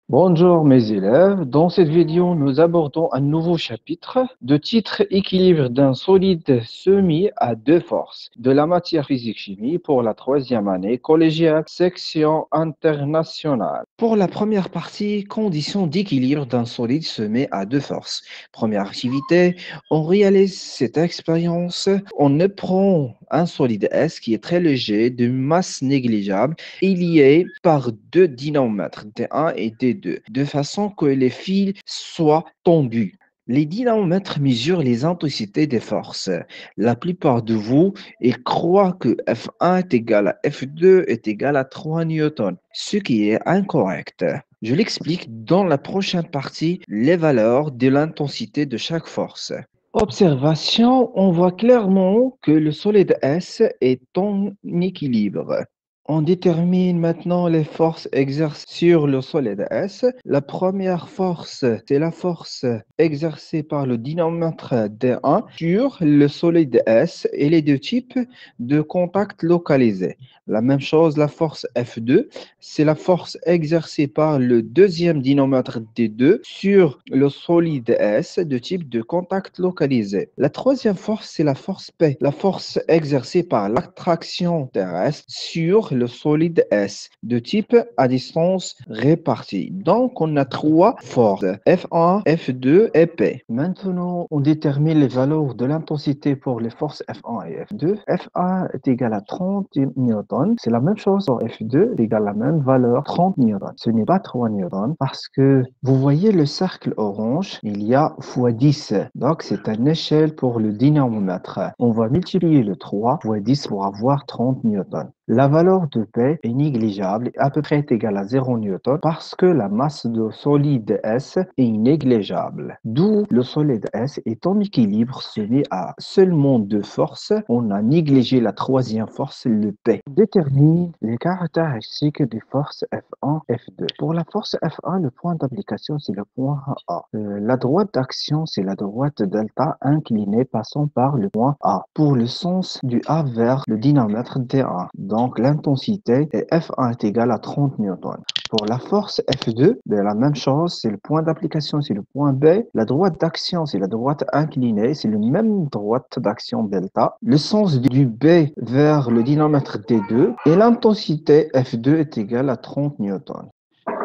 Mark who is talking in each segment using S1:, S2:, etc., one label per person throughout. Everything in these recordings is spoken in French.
S1: Bonjour mes élèves, dans cette vidéo nous abordons un nouveau chapitre de titre Équilibre d'un solide soumis à deux forces de la matière physique-chimie pour la troisième année collégiale section internationale. Pour la première partie, conditions d'équilibre d'un solide soumis à deux forces. Première activité, on réalise cette expérience, on prend un solide S qui est très léger, de masse négligeable et lié par deux dynamomètres, D1 et D2, de façon que les fils soient tendus. Les dynamomètres mesurent les intensités des forces. La plupart de vous, ils croient que F1 est égal à F2 est égal à 3 newtons, ce qui est incorrect. Je l'explique dans la prochaine partie, les valeurs de l'intensité de chaque force. Observation, on voit clairement que le solide S est en équilibre. On détermine maintenant les forces exercées sur le solide S. La première force, c'est la force exercée par le dynamomètre D1 sur le solide S et les deux types de contact localisés. La même chose, la force F2, c'est la force exercée par le deuxième dynamomètre D2 sur le solide S de type de contact localisé. La troisième force, c'est la force P, la force exercée par l'attraction terrestre sur le solide S de type à distance répartie. Donc, on a trois forces, F1, F2 et P. Maintenant, on détermine les valeurs de l'intensité pour les forces F1 et F2. F1 est égal à 30 newtons. C'est la même chose pour F2, est égal à la même valeur, 30 newtons. Ce n'est pas 3 newtons parce que vous voyez le cercle orange, il y a fois 10. Donc, c'est une échelle pour le dynamomètre. On va multiplier le 3 fois 10 pour avoir 30 newtons. La valeur de P est négligeable et à peu près égale à 0 newton parce que la masse de solide S est négligeable. D'où le solide S est en équilibre soumis à seulement deux forces. On a négligé la troisième force, le P. Détermine les caractéristiques des forces F1, F2. Pour la force F1, le point d'application, c'est le point A. La droite d'action, c'est la droite delta inclinée passant par le point A. Pour le sens du A vers le dynamomètre D1. Donc, l'intensité est F1 est égal à 30 newtons. Pour la force F2, ben, la même chose, c'est le point d'application, c'est le point B. La droite d'action, c'est la droite inclinée, c'est le même droite d'action delta. Le sens du B vers le dynamomètre D2 et l'intensité F2 est égale à 30 newtons.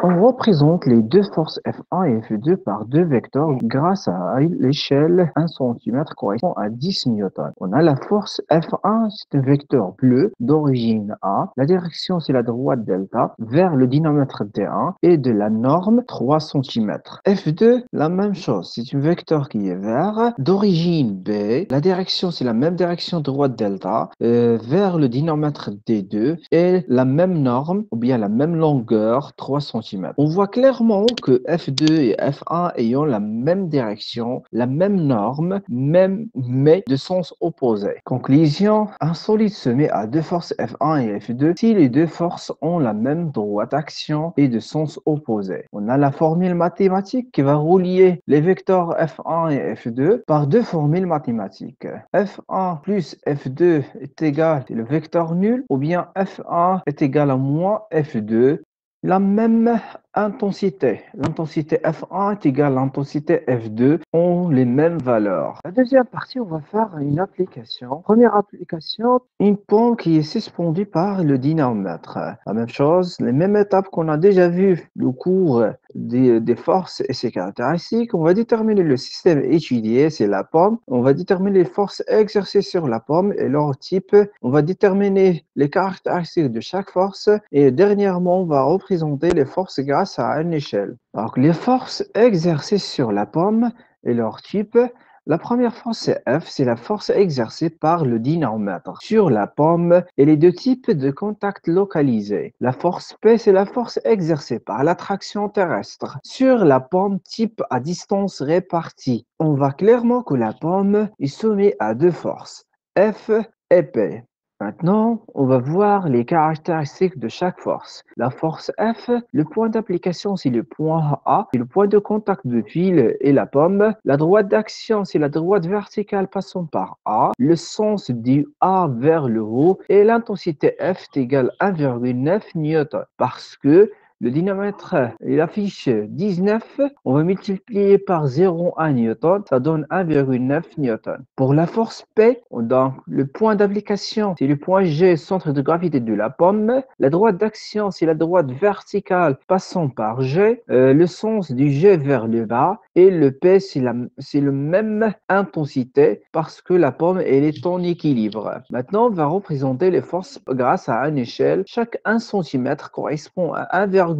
S1: On représente les deux forces F1 et F2 par deux vecteurs grâce à l'échelle 1 cm correspond à 10 newtons. On a la force F1, c'est un vecteur bleu d'origine A. La direction, c'est la droite delta vers le dynamomètre D1 et de la norme 3 cm. F2, la même chose. C'est un vecteur qui est vert d'origine B. La direction, c'est la même direction droite delta vers le dynamomètre D2 et la même norme ou bien la même longueur 3 cm. On voit clairement que F2 et F1 ayant la même direction, la même norme, même mais de sens opposé. Conclusion, un solide se met à deux forces F1 et F2 si les deux forces ont la même droite d'action et de sens opposé. On a la formule mathématique qui va relier les vecteurs F1 et F2 par deux formules mathématiques. F1 plus F2 est égal à le vecteur nul ou bien F1 est égal à moins F2 la même intensité. L'intensité F1 est égale à l'intensité F2 ont les mêmes valeurs. La deuxième partie, on va faire une application. Première application, une pompe qui est suspendue par le dynamomètre. La même chose, les mêmes étapes qu'on a déjà vues, le cours des forces et ses caractéristiques. On va déterminer le système étudié, c'est la pomme. On va déterminer les forces exercées sur la pomme et leur type. On va déterminer les caractéristiques de chaque force et dernièrement, on va représenter les forces grâce à une échelle. Alors, les forces exercées sur la pomme et leur type. La première force, c'est F, c'est la force exercée par le dynamomètre sur la pomme et les deux types de contact localisés. La force P, c'est la force exercée par l'attraction terrestre sur la pomme type à distance répartie. On voit clairement que la pomme est soumise à deux forces, F et P. Maintenant, on va voir les caractéristiques de chaque force. La force F, le point d'application, c'est le point A, c'est le point de contact de fil et la pomme. La droite d'action, c'est la droite verticale passant par A. Le sens du A vers le haut et l'intensité F est égale à 1,9 newton parce que Le dynamètre, il affiche 19. On va multiplier par 0,1 newton. Ça donne 1,9 newton. Pour la force P, donc le point d'application, c'est le point G, centre de gravité de la pomme. La droite d'action, c'est la droite verticale passant par G. Le sens du G vers le bas. Et le P, c'est le même intensité parce que la pomme, elle est en équilibre. Maintenant, on va représenter les forces grâce à une échelle. Chaque 1 cm correspond à 1,9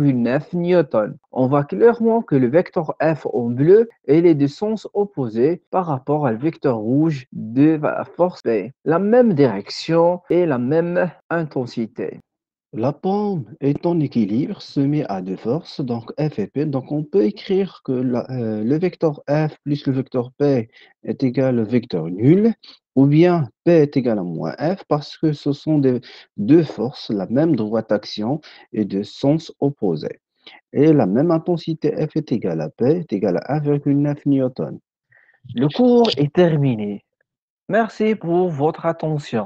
S1: newton. On voit clairement que le vecteur F en bleu il est de sens opposé par rapport au vecteur rouge de la force P. La même direction et la même intensité.
S2: La pomme est en équilibre soumis à deux forces, donc F et P. Donc on peut écrire que le vecteur F plus le vecteur P est égal au vecteur nul, ou bien P est égal à moins F parce que ce sont deux forces, la même droite action et de sens opposés. Et la même intensité F est égale à P est égale à 1,9 newton.
S1: Le cours est terminé. Merci pour votre attention.